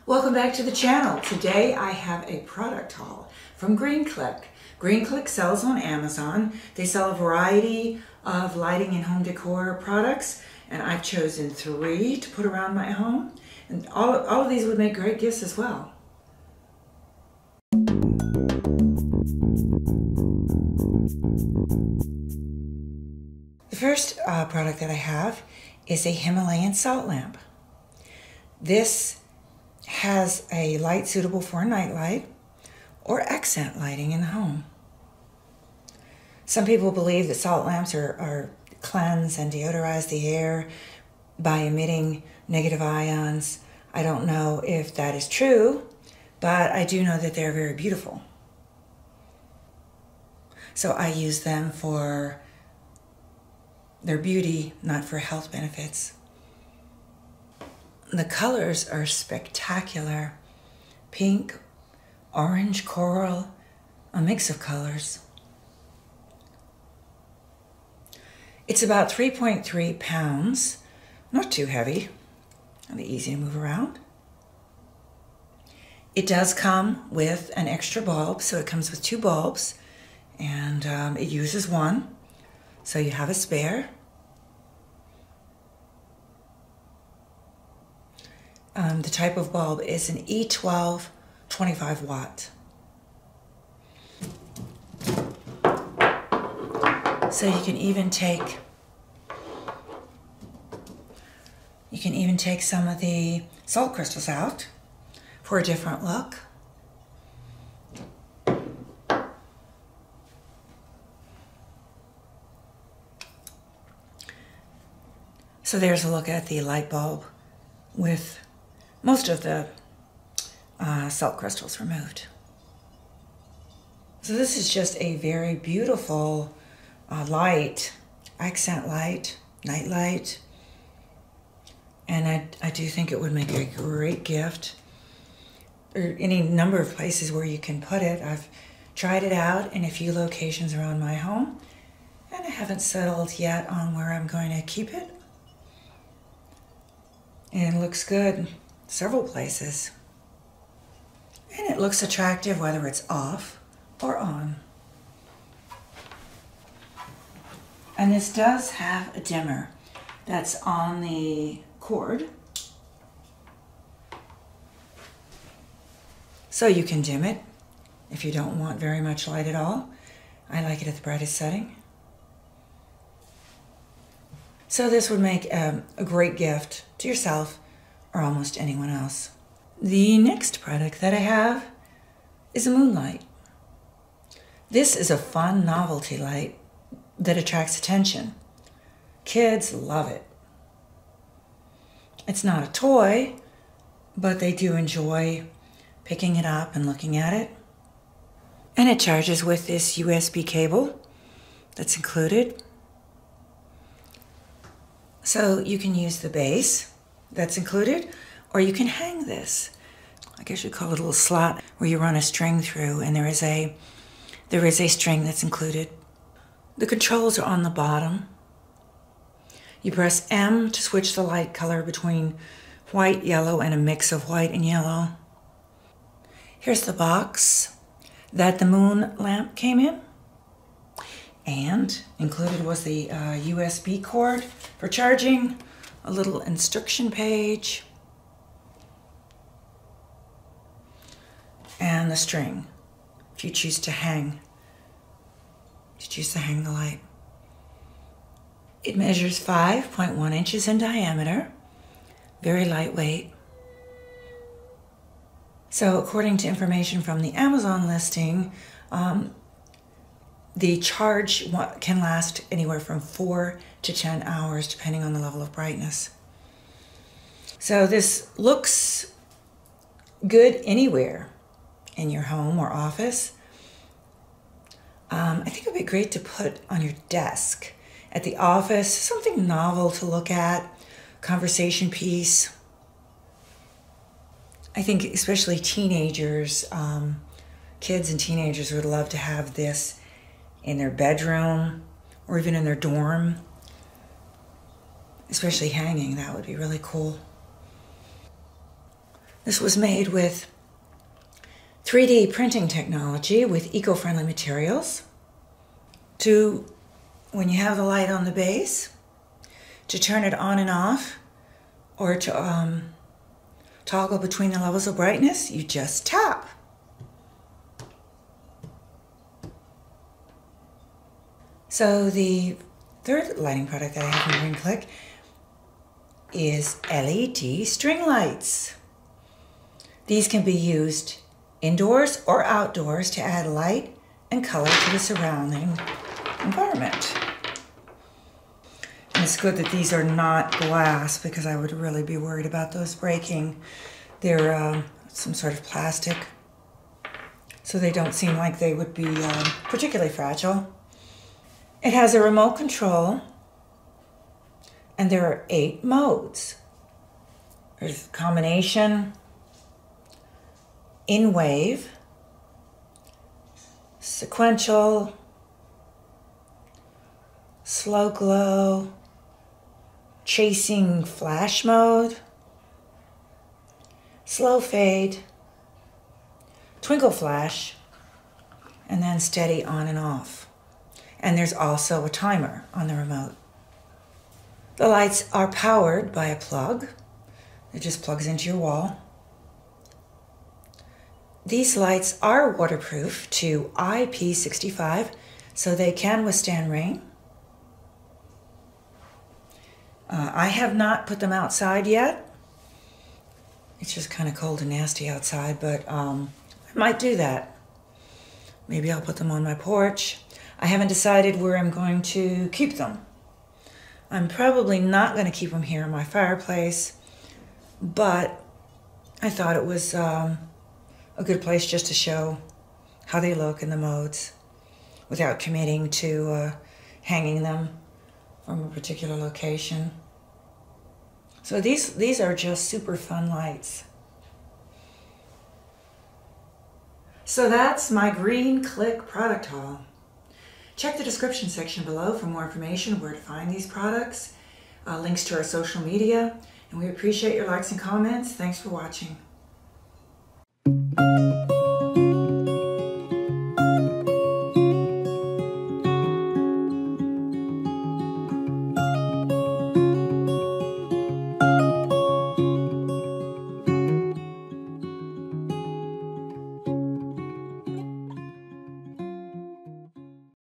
Welcome back to the channel. Today I have a product haul from GreenClick. GreenClick sells on Amazon. They sell a variety of lighting and home decor products, and I've chosen 3 to put around my home. And all of these would make great gifts as well. The first product that I have is a Himalayan salt lamp. This has a light suitable for a night light or accent lighting in the home. Some people believe that salt lamps are cleanse and deodorize the air by emitting negative ions. I don't know if that is true, but I do know that they're very beautiful. So I use them for their beauty, not for health benefits. The colors are spectacular. Pink, orange, coral, a mix of colors. It's about 3.3 pounds, not too heavy, and easy to move around. It does come with an extra bulb, so it comes with 2 bulbs, and it uses 1, so you have a spare. The type of bulb is an E12 25 watt. So you can even take some of the salt crystals out for a different look. So there's a look at the light bulb with most of the salt crystals removed. So this is just a very beautiful light, accent light, night light. And I do think it would make a great gift, or any number of places where you can put it. I've tried it out in a few locations around my home, and I haven't settled yet on where I'm going to keep it. And it looks good several places. And it looks attractive whether it's off or on. And this does have a dimmer that's on the cord. So you can dim it if you don't want very much light at all. I like it at the brightest setting. So this would make a great gift to yourself or almost anyone else. The next product that I have is a moonlight. This is a fun novelty light that attracts attention. Kids love it. It's not a toy, but they do enjoy picking it up and looking at it. And it charges with this USB cable that's included. So you can use the base that's included, or you can hang this. I guess you'd call it a little slot where you run a string through, and there is a string that's included. The controls are on the bottom. You press M to switch the light color between white, yellow, and a mix of white and yellow. Here's the box that the moon lamp came in. And included was the USB cord for charging, a little instruction page, and the string if you choose to hang the light. It measures 5.1 inches in diameter, very lightweight. So according to information from the Amazon listing, the charge can last anywhere from 4 to 10 hours, depending on the level of brightness. So this looks good anywhere in your home or office. I think it would be great to put on your desk at the office, something novel to look at, conversation piece. I think especially teenagers, kids and teenagers would love to have this in their bedroom or even in their dorm. especially hanging. That would be really cool. This was made with 3D printing technology with eco-friendly materials to, when you have the light on the base, to turn it on and off, or to toggle between the levels of brightness, you just tap. So the third lighting product that I have from GreenClick is LED string lights. These can be used indoors or outdoors to add light and color to the surrounding environment. And it's good that these are not glass, because I would really be worried about those breaking. They're some sort of plastic, so they don't seem like they would be particularly fragile. It has a remote control, and there are 8 modes. There's combination, in wave, sequential, slow glow, chasing flash mode, slow fade, twinkle flash, and then steady on and off. And there's also a timer on the remote. The lights are powered by a plug. It just plugs into your wall. These lights are waterproof to IP65, so they can withstand rain. I have not put them outside yet. It's just kind of cold and nasty outside, but I might do that. Maybe I'll put them on my porch. I haven't decided where I'm going to keep them. I'm probably not going to keep them here in my fireplace, but I thought it was a good place just to show how they look in the modes without committing to hanging them from a particular location. So these are just super fun lights. So that's my GreenClick product haul. Check the description section below for more information where to find these products, links to our social media, and we appreciate your likes and comments. Thanks for watching.